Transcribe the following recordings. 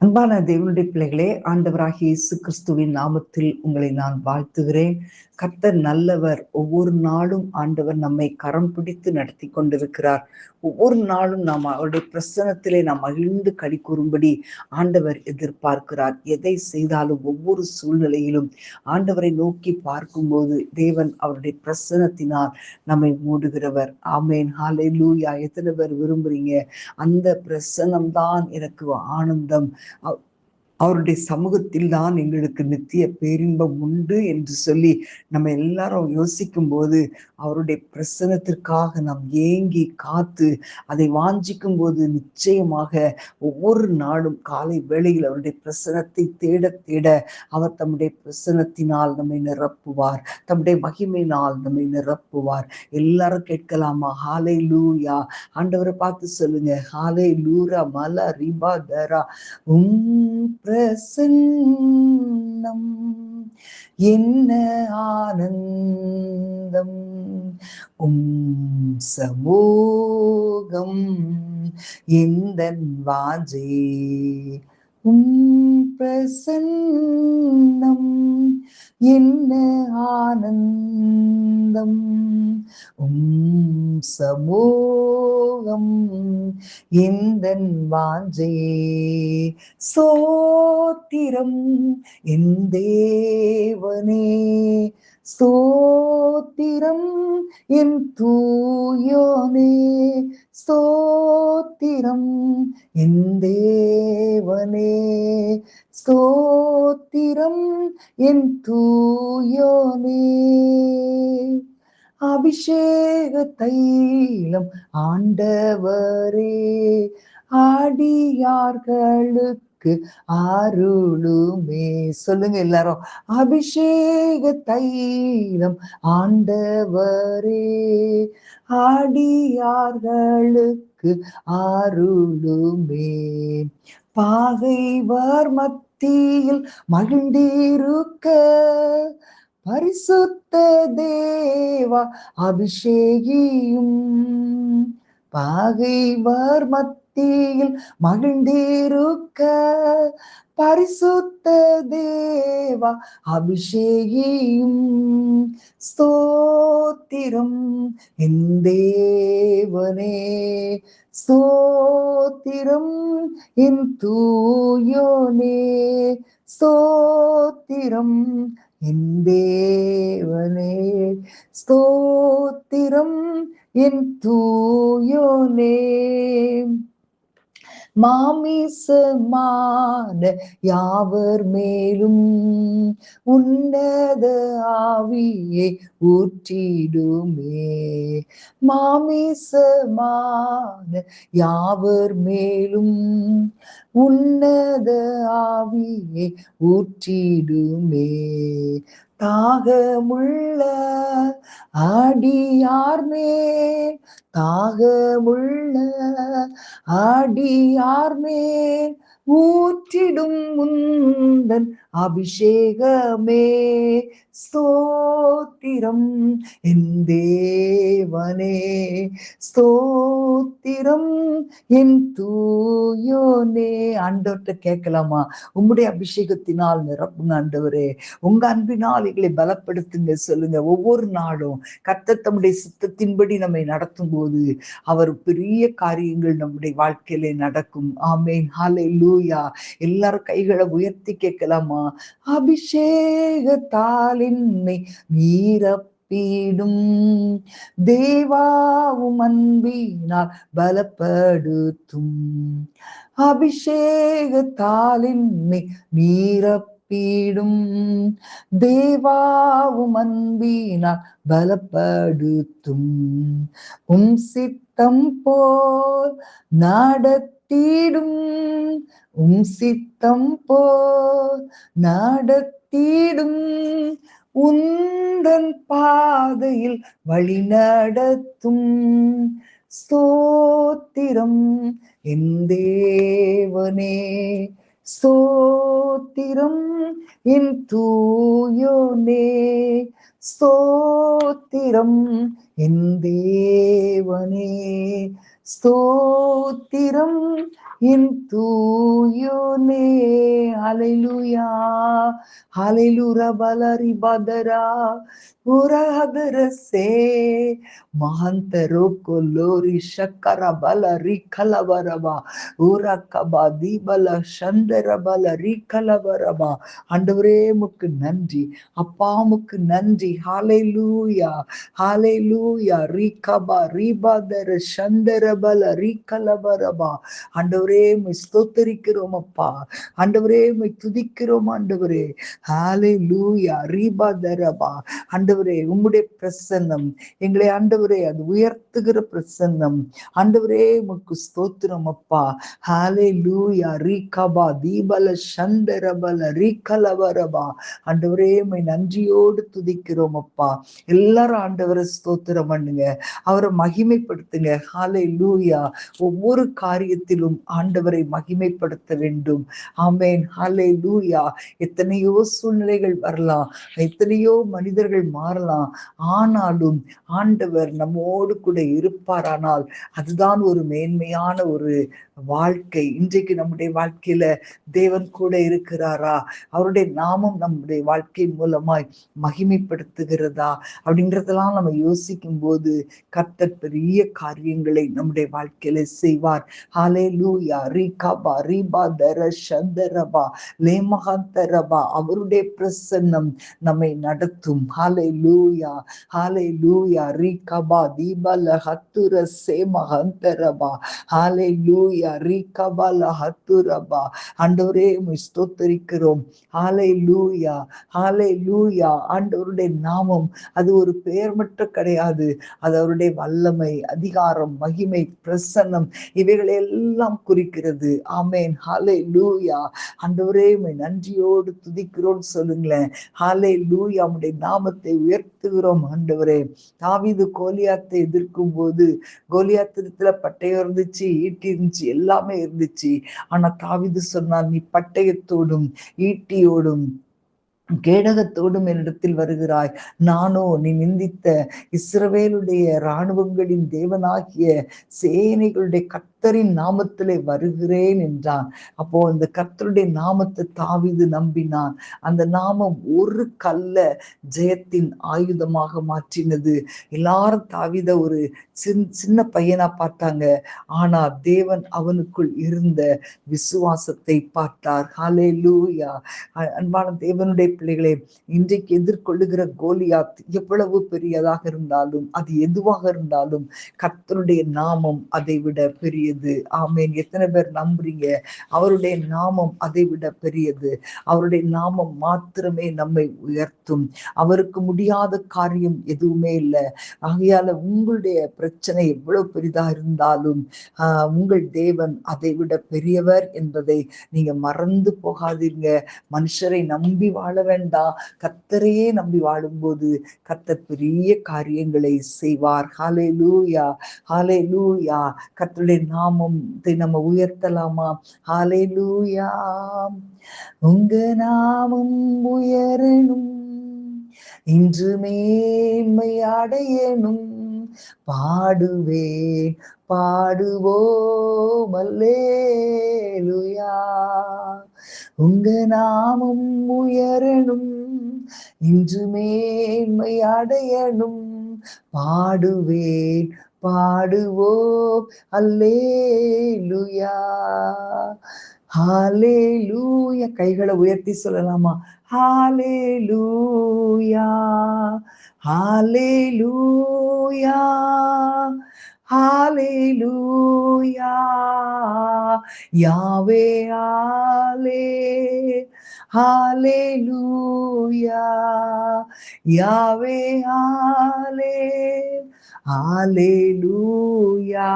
அன்பான தேவனுடைய பிள்ளைகளே, ஆண்டவராகிய இயேசு கிறிஸ்துவின் நாமத்தில் உங்களை நான் வாழ்த்துகிறேன். கர்த்தர் நல்லவர். ஒவ்வொரு நாளும் ஆண்டவர் நம்மை கரம் பிடித்து நடத்தி கொண்டிருக்கிறார். ஒவ்வொரு நாளும் நாம் அவருடைய பிரசன்னத்திலே நாம் மகிழ்ந்து களி கூறும்படி ஆண்டவர் எதிர்பார்க்கிறார். எதை செய்தாலும் ஒவ்வொரு சூழ்நிலையிலும் ஆண்டவரை நோக்கி பார்க்கும்போது தேவன் அவருடைய பிரசன்னத்தினால் நம்மை மூடுகிறவர். ஆமேன், ஹல்லேலூயா. எத்தனை பேர் விரும்புறீங்க? அந்த பிரசன்னம்தான் எனக்கு ஆனந்தம், அவருடைய சமூகத்தில் தான் எங்களுக்கு நித்திய பேரின்பம் உண்டு என்று சொல்லி நம்ம எல்லாரும் யோசிக்கும் போது அவருடைய பிரசன்னத்திற்காக நாம் ஏங்கி காத்து அதை வாஞ்சிக்கும் போது நிச்சயமாக ஒவ்வொரு நாளும் காலை வேளையில் அவருடைய பிரசன்னத்தை தேட தேட அவர் தம்முடைய பிரசன்னத்தினால் நம்மை நிரப்புவார், தம்முடைய மகிமையினால் நம்மை நிரப்புவார். எல்லாரும் கேட்கலாமா? ஹல்லேலூயா. ஆண்டவரை பார்த்து சொல்லுங்க, ஹல்லேலூயா. மல ரிபா தரா பிரசன்னம் என்ன ஆனந்தம், சமூகம் எந்தன் வாஞ்சை, பிரசன்னம் என்ன ஆனந்தம், சமூகம் எந்தன் வாஞ்சை. ஸ்தோத்திரம் என் தேவனே, ஸ்தோத்திரம் என் தூயோனே, ஸ்தோத்திரம் என் தேவனே, ஸ்தோத்திரம் என் தூயோனே. அபிஷேக தைலம் ஆண்டவரே, ஆடியார்களுக்கு அருளுமே. சொல்லுங்க எல்லாரும், அபிஷேக தைலம் ஆண்டவரே, ஆடியார்களுக்கு அருளுமே. பாகைவர் மத்தியில் மகிழ்ந்திருக்க பரிசுத்த தேவா அபிஷேகியும். பாகைவர் மத்தியில் மகிழ்ந்திருக்க பரிசுத்த தேவா அபிஷேகியும். ஸ்தோத்திரம் என் தேவனே, ஸ்தோத்திரம் என் தூயோனே, ஸ்தோத்திரம் என் தேவனே, ஸ்தோத்திரம் என் தூயோனே. மாமிசமான யாவர் மேலும் உன்னத ஆவியை ஊற்றிடுமே. மாமிசமான யாவர் மேலும் உன்னத ஆவியை ஊற்றிடுமே. தாகமுள்ள அடியார் மேல், தாகமுள்ள அடியார் மேல் ஊற்றிடும் முந்தன் அபிஷேகமே. ஸ்தோத்திரம் என் தேவனே, ஸ்தோத்திரம் என் தூயோனே. ஆண்டவர்கிட்ட கேட்கலாமா? உம்முடைய அபிஷேகத்தினால் நிரப்புங்க ஆண்டவரே, உங்க அன்பினால் எங்களை பலப்படுத்துங்க சொல்லுங்க. ஒவ்வொரு நாளும் கர்த்தர் தம்முடைய சித்தத்தின்படி நம்மை நடத்தும் போது அவர் பெரிய காரியங்கள் நம்முடைய வாழ்க்கையிலே நடக்கும். ஆமேன், ஹல்லேலூயா. எல்லாரும் கைகளை உயர்த்தி கேட்கலாமா? அபிஷேகத்தால் என்னை நீரப்பிடும் தேவாவும் அன்பினால் பலப்படுத்தும். அபிஷேகத்தால் என்னை நீரப்பிடும் தேவாவும் அன்பினால் பலப்படுத்தும். சித்தம் போல் நடத்திடும், சித்தம் போல் நடத்திடும், உந்தன் பாதையில் வழி நடத்தும். ஸ்தோத்திரம் என் தேவனே, ஸ்தோத்திரம் என் தூயோனே, ஸ்தோத்திரம் என் தேவனே, ஸ்தோத்திரம் in tuyune. Hallelujah. Hallelujah. Balari badara. Urahadara se. Mahantaro kolori shakara balari kalavaraba. Urakaba dibala shandara balari kalavaraba. ஆண்டவரே உமக்கு நன்றி, அப்பா உமக்கு நன்றி. ஹalleluya, ஹalleluya. ரீகபா ரீபாதர சந்தரபல ரீகலபரபா. ஆண்டவரே உம்மை ஸ்தோத்திரிக்கிறோம் அப்பா, ஆண்டவரே உம்மை துதிக்கிறோம் ஆண்டவரே. ஹalleluya ரீபாதரபா. ஆண்டவரே உம்முடைய பிரசன்னம் எங்களை ஆண்டவரே அது உயர்த்துகிற பிரசன்னம். ஆண்டவரே உமக்கு ஸ்தோத்திரம் அப்பா. ஹalleluya ரீகபா தீபல சந்தரபல ரீகலபரபா. ஆண்டவரே உம்மை நன்றியோடு துதிக்கிறோம் அப்பா. எல்லாரும் ஆண்டவரை ஸ்தோத்திரம் பண்ணுங்க, அவரை மகிமைப்படுத்துங்க. ஹalleluya. ஒவ்வொரு காரியத்திலும் ஆண்டவரை மகிமைப்படுத்த வேண்டும். ஆமென். ஹalleluya. எத்தனையோ சூழ்நிலைகள் வரலாம், எத்தனையோ மனிதர்கள் மாறலாம், ஆனாலும் ஆண்டவர் நம்மோடு கூட இருப்பாரானால் அதுதான் ஒரு மேன்மையான ஒரு வாழ்க்கை. இன்றைக்கு நம்முடைய வாழ்க்கையில தேவன் கூட இருக்கிறாரா? அவருடைய நாமம் நம்முடைய வாழ்க்கை மூலமாய் மகிமைப்படுத்துகிறதா அப்படின்றதெல்லாம் நம்ம யோசிக்கும் போது கர்த்தர் பெரிய காரியங்களை நம்முடைய வாழ்க்கையில செய்வார். ஹalleluya. ரீகபா ரீபா தர சந்தரபா லேமஹந்தரபா. அவருடைய பிரசன்னம் நம்மை நடத்தும். ஹalleluya, ஹalleluya. ரீகபா தீபல ஹத்துர சேமஹந்தரபா. ஹalleluya ரீகபல ஹத்துரபா. ஆண்டவரே உம்மை ஸ்தோத்திரிக்கிறோம். ஹalleluya, ஹalleluya. ஆண்டவருடைய நாமம் அது ஒரு பெயர் மட்டும் கிடையாது, அது அவருடைய வல்லமை, அதிகாரம், மகிமை, பிரசன்னம் இவைகளை எல்லாம் குறிக்கிறது. ஆமென். ஹalleluya. ஆண்டவரே உம்மை நன்றியோடு துதிக்கிறோம் சொல்லுங்களேன். ஹalleluya. உம்முடைய நாமத்தை உயர்த்துகிறோம் ஆண்டவரே. தாவீது கோலியாத்தை எதிர்க்கும் போது கோலியாத்திடத்துல பட்டயம் இருந்துச்சு, ஈட்டி இருந்துச்சு, எல்லாமே இருந்துச்சு. ஆனா தாவீது சொன்னார், நீ பட்டயத்தோடும் ஈட்டியோடும் கேடகத்தோடும் என்னிடத்தில் வருகிறாய், நானோ நீ நிந்தித்த இஸ்ரவேலுடைய இராணுவங்களின் தேவனாகிய சேனைகளுடைய கர்த்தரின் நாமத்திலே வருகிறேன் என்றான். அப்போ அந்த கர்த்தருடைய நாமத்தை தாவீது நம்பினான். அந்த நாமம் ஒரு கல்ல ஜெயத்தின் ஆயுதமாக மாற்றினது. எல்லாரும் தாவீத ஒரு சின்ன பையனா பார்த்தாங்க, ஆனா தேவன் அவனுக்குள் இருந்த விசுவாசத்தை பார்த்தார். ஹalleluya. அன்பான தேவனுடைய பிள்ளைகளே, இன்றைக்கு எதிர்கொள்ளுகிற கோலியாத் எவ்வளவு பெரியதாக இருந்தாலும், அது எதுவாக இருந்தாலும் கர்த்தருடைய நாமம் அதை விட பெரியது. ஆமென். எத்தனை பேர் நம்புறீங்க? அவருடைய நாமம் அதை விட பெரியது. அவருடைய நாமம் மாத்திரமே நம்மை உயர்த்தும். அவருக்கு முடியாத காரியம் எதுவுமே இல்லை. ஆகையால உங்களுடைய பிரச்சனை எவ்வளவு பெரிதா இருந்தாலும் உங்கள் தேவன் அதை விட பெரியவர் என்பதை நீங்க மறந்து போகாதீங்க. மனுஷரை நம்பி வாழ வேண்டாம், கர்த்தரையே நம்பி வாழும்போது கர்த்தர் பெரிய காரியங்களை செய்வார். ஹalleluya, ஹalleluya. கர்த்தருடைய நாமத்தை நம்ம உயர்த்தலாமா? ஹalleluya. உங்க நாமம் உயரணும், இன்று மேன்மை அடையணும், பாடுவேன் பாடுவோம் அல்லேலூயா. உங்க நாமம் உயரணும், இன்று மேன்மை அடையணும், பாடுவேன் பாடுவோம் அல்லேலூயா. ஹalleluya. கைகளை உயர்த்தி சொல்லலாமா? ஹalleluya, ஹalleluya, ஹalleluya. யாவே ஆலே ஹalleluya, யாவே ஆலே ஹalleluya.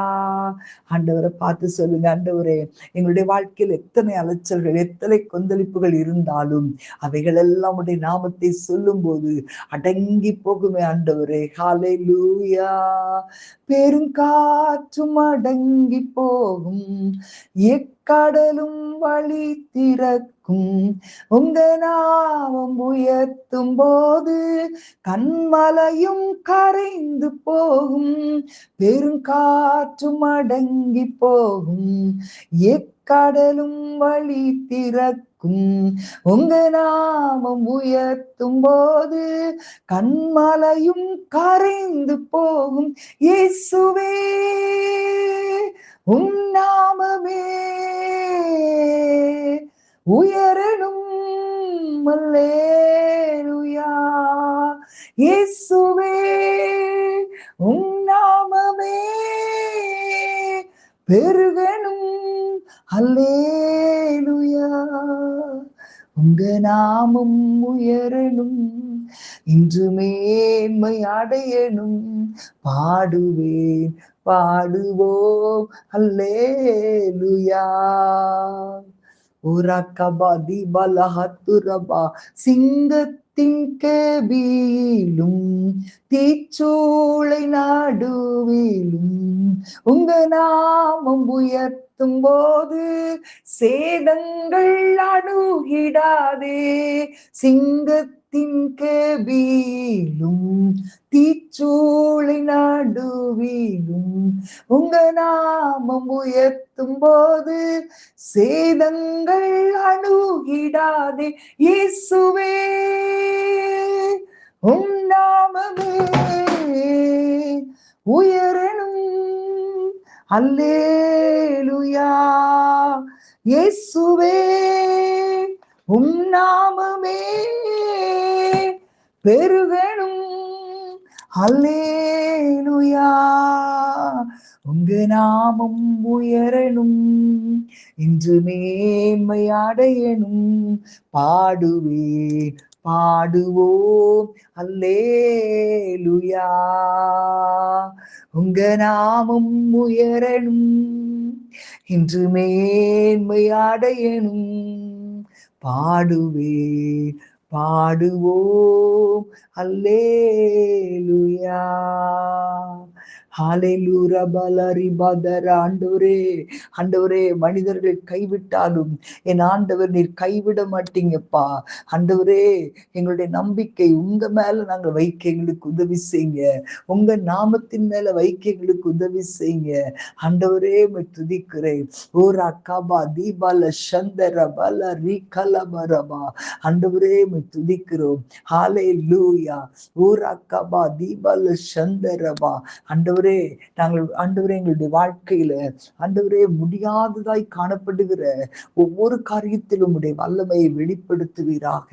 ஆண்டவரை பார்த்து சொல்லுங்க, ஆண்டவரே எங்களுடைய வாழ்க்கையில் எத்தனை அலைச்சல்கள், எத்தனை கொந்தளிப்புகள் இருந்தாலும் அவைகள் எல்லாம் உடைய நாமத்தை சொல்லும் போது அடங்கி போகுமே ஆண்டவரே. ஹalleluya. பெருங்காற்றும் அடங்கி போகும், கடலும் வழி திறக்கும். உங்க நாமம் உயர்த்தும் போது கண்மலையும் கரைந்து போகும், பெருங்காற்றும் அடங்கி போகும். எக்கடலும் வழி திறக்கும். உங்க நாமம் உயர்த்தும் போது கண்மலையும் கரைந்து போகும். இயேசுவே உம் நாமமே உயரணும். அல்லேலூயா. இயேசுவே உம் நாமமே பெருகணும். அல்லேலூயா. உங்க நாமம் உயரணும், இன்று மேன்மை அடையணும். பாடுவேன் பாடுவோம் அல்லேலூயா. உரக்கபா தீபலஹத்துரபா சிங்கத்தின் கேபியிலும் தீச்சூளை நடுவிலும் உங்க நாமம் உயர்த்தும் போது சேதங்கள் அணுகிடாதே. சிங்கத்தின் கேபியிலும் தீச்சூளை நடுவிலும் உங்க நாமம் உயர்த்தும் போது சேதங்கள் அணுகிடாதே. இயேசுவே உம் நாமமே உயரணும். அல்லேலூயா. இயேசுவே உம் நாமமே பெருகணும். அல்லேலூயா. உங்க நாமம் உயரணும், இன்று மேன்மை அடையணும். பாடுவேன் பாடுவோம் அல்லேலூயா. உங்க நாமம் உயரணும், இன்று மேன்மை அடையணும். பாடுவேன் பாடுவோம் அல்லேலூயா. ஹalleluya பலரி பதர. ஆண்டவரே மனிதர்கள் கைவிட்டாலும் என் ஆண்டவர் நீர் கைவிட மாட்டீங்கப்பா. ஆண்டவரே எங்களுடைய நம்பிக்கை உங்க மேல நாங்க வைக்க எங்களுக்கு உதவி செய்யுங்க. உங்க நாமத்தின் மேல வைக்க எங்களுக்கு உதவி செய்யுங்க. ஆண்டவரே துதிக்கிறேன். ஓரா கபா தீபால சந்தர பல ரி கலபரபா. ஆண்டவரே துதிக்கிறோம். ஹalleluya. ஓரா கபா தீபால சந்தரபா. ஆண்டவரே நாங்கள் ஆண்டவரே எங்களுடைய வாழ்க்கையில ஆண்டவரே முடியாததாய் காணப்படுகிற ஒவ்வொரு காரியத்திலும் உடைய வல்லமையை வெளிப்படுத்துவீராக.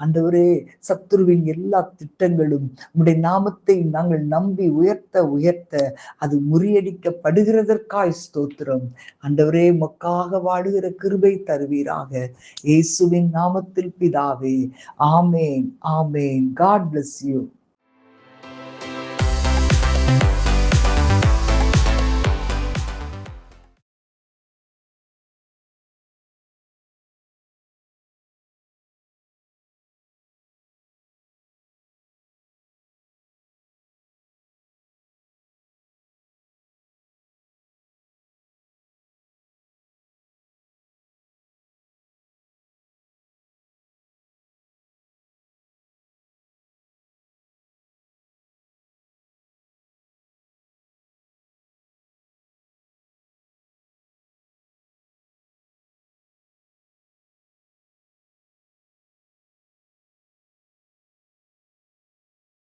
ஆண்டவரே சத்துருவின் எல்லா திட்டங்களும் உடைய நாமத்தை நாங்கள் நம்பி உயர்த்த அது முறியடிக்கப்படுகிறதற்காய் ஸ்தோத்திரம். ஆண்டவரே மக்காக வாடுகிற கிருபை தருவீராக. இயேசுவின் நாமத்தில் பிதாவே. ஆமேன் ஆமேன். God bless you.